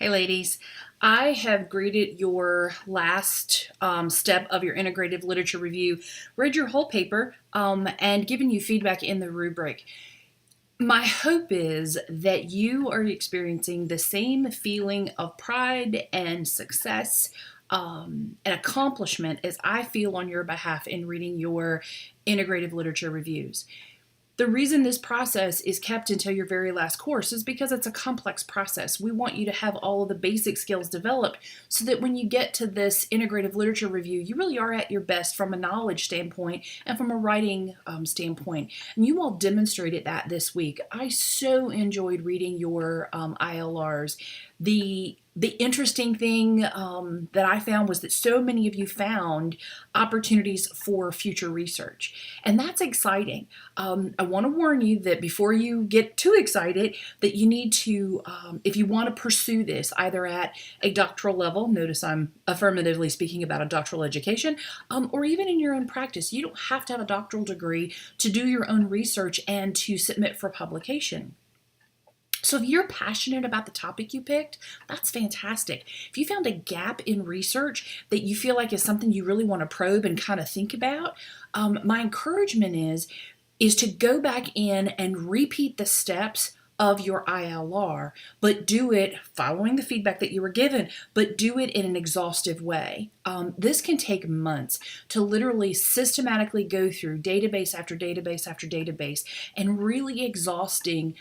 Hey ladies, I have graded your last step of your integrative literature review, read your whole paper, and given you feedback in the rubric. My hope is that you are experiencing the same feeling of pride and success and accomplishment as I feel on your behalf in reading your integrative literature reviews. The reason this process is kept until your very last course is because it's a complex process. We want you to have all of the basic skills developed so that when you get to this integrative literature review, you really are at your best from a knowledge standpoint and from a writing standpoint. And you all demonstrated that this week. I so enjoyed reading your ILRs. The interesting thing that I found was that so many of you found opportunities for future research, and that's exciting. I want to warn you that before you get too excited, that you need to, if you want to pursue this either at a doctoral level, notice I'm affirmatively speaking about a doctoral education, or even in your own practice, you don't have to have a doctoral degree to do your own research and to submit for publication. So if you're passionate about the topic you picked, that's fantastic. If you found a gap in research that you feel like is something you really want to probe and kind of think about, my encouragement is to go back in and repeat the steps of your ILR, but do it following the feedback that you were given, but do it in an exhaustive way. This can take months to literally systematically go through database after database after database and really exhausting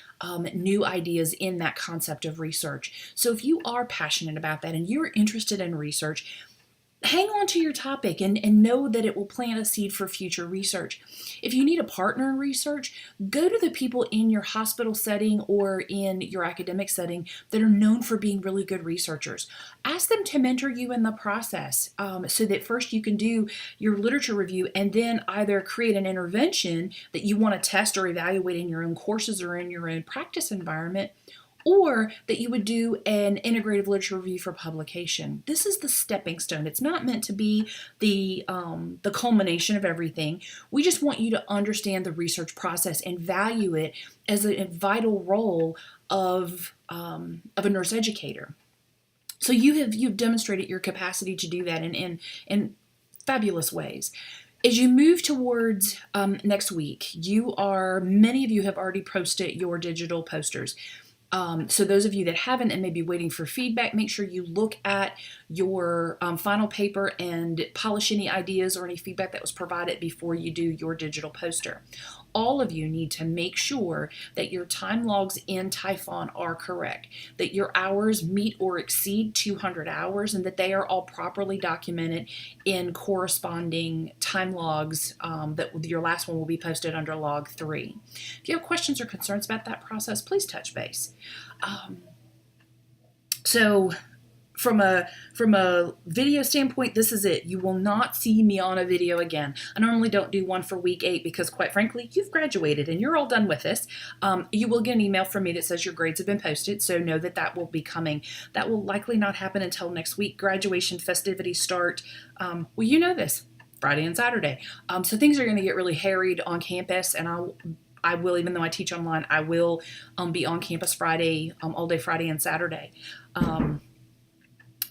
new ideas in that concept of research. So if you are passionate about that and you're interested in research, hang on to your topic and know that it will plant a seed for future research. If you need a partner in research, go to the people in your hospital setting or in your academic setting that are known for being really good researchers. Ask them to mentor you in the process so that first you can do your literature review and then either create an intervention that you want to test or evaluate in your own courses or in your own practice environment, or that you would do an integrative literature review for publication. This is the stepping stone. It's not meant to be the culmination of everything. We just want you to understand the research process and value it as a vital role of a nurse educator. So you've demonstrated your capacity to do that in fabulous ways. As you move towards next week, many of you have already posted your digital posters. So those of you that haven't and may be waiting for feedback, make sure you look at your final paper and polish any ideas or any feedback that was provided before you do your digital poster. All of you need to make sure that your time logs in Typhon are correct, that your hours meet or exceed 200 hours, and that they are all properly documented in corresponding time logs that your last one will be posted under log 3. If you have questions or concerns about that process, please touch base. So from a video standpoint, this is it. You will not see me on a video again. I normally don't do one for week 8 because, quite frankly, you've graduated and you're all done with this. You will get an email from me that says your grades have been posted, so know that that will be coming. That will likely not happen until next week. Graduation festivities start, well, you know this, Friday and Saturday. So things are going to get really harried on campus, and I will, even though I teach online, I will be on campus Friday, all day Friday and Saturday.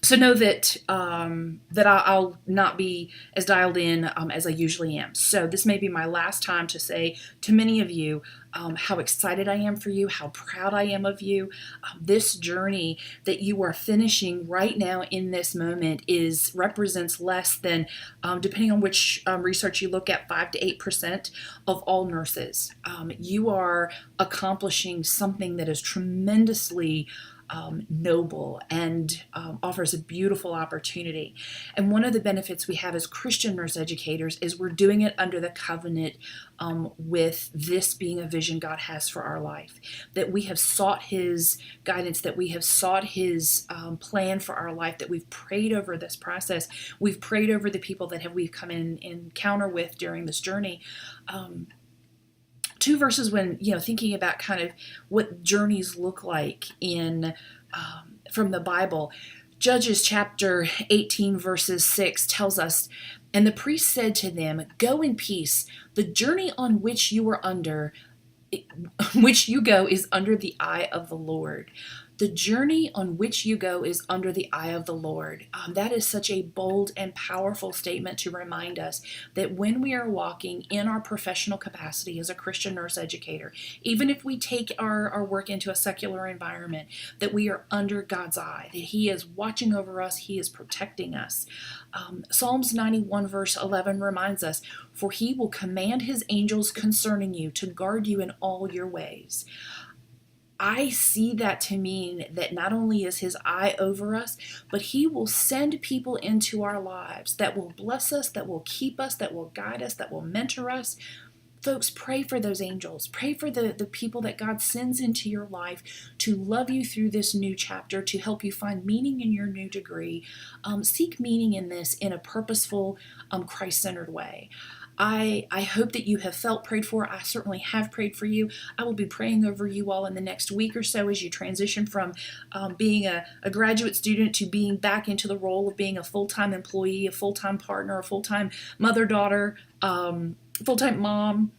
So know that I'll not be as dialed in as I usually am. So this may be my last time to say to many of you how excited I am for you, how proud I am of you. This journey that you are finishing right now in this moment represents less than, depending on which research you look at, 5 to 8% of all nurses. You are accomplishing something that is tremendously noble and offers a beautiful opportunity. And one of the benefits we have as Christian nurse educators is we're doing it under the covenant with this being a vision God has for our life, that we have sought His guidance, that we have sought His plan for our life, that we've prayed over this process, we've prayed over the people that we've come in encounter with during this journey. 2 verses when, thinking about kind of what journeys look like from the Bible. Judges chapter 18 verses 6 tells us, "And the priest said to them, 'Go in peace. The journey on which you go is under the eye of the Lord.'" The journey on which you go is under the eye of the Lord. That is such a bold and powerful statement to remind us that when we are walking in our professional capacity as a Christian nurse educator, even if we take our work into a secular environment, that we are under God's eye, that He is watching over us, He is protecting us. Psalms 91 verse 11 reminds us, "For He will command His angels concerning you to guard you in all your ways." I see that to mean that not only is His eye over us, but He will send people into our lives that will bless us, that will keep us, that will guide us, that will mentor us. Folks, pray for those angels. Pray for the people that God sends into your life to love you through this new chapter, to help you find meaning in your new degree. Seek meaning in this in a purposeful, Christ-centered way. I hope that you have felt prayed for. I certainly have prayed for you. I will be praying over you all in the next week or so as you transition from being a graduate student to being back into the role of being a full-time employee, a full-time partner, a full-time mother-daughter, full-time mom.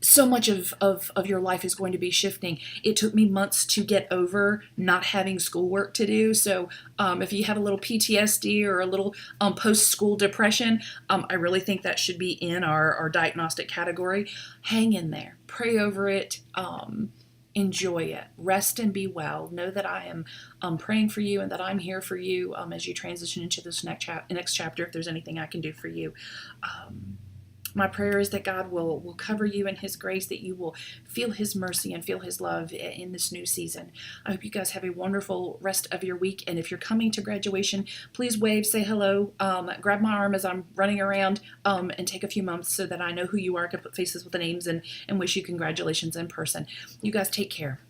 So much of your life is going to be shifting. It took me months to get over not having schoolwork to do. So if you have a little PTSD or a little post-school depression, I really think that should be in our diagnostic category. Hang in there. Pray over it. Enjoy it. Rest and be well. Know that I am praying for you and that I'm here for you as you transition into this next chapter, if there's anything I can do for you. My prayer is that God will cover you in His grace, that you will feel His mercy and feel His love in this new season. I hope you guys have a wonderful rest of your week. And if you're coming to graduation, please wave, say hello, grab my arm as I'm running around, and take a few moments so that I know who you are, can put faces with the names and wish you congratulations in person. You guys take care.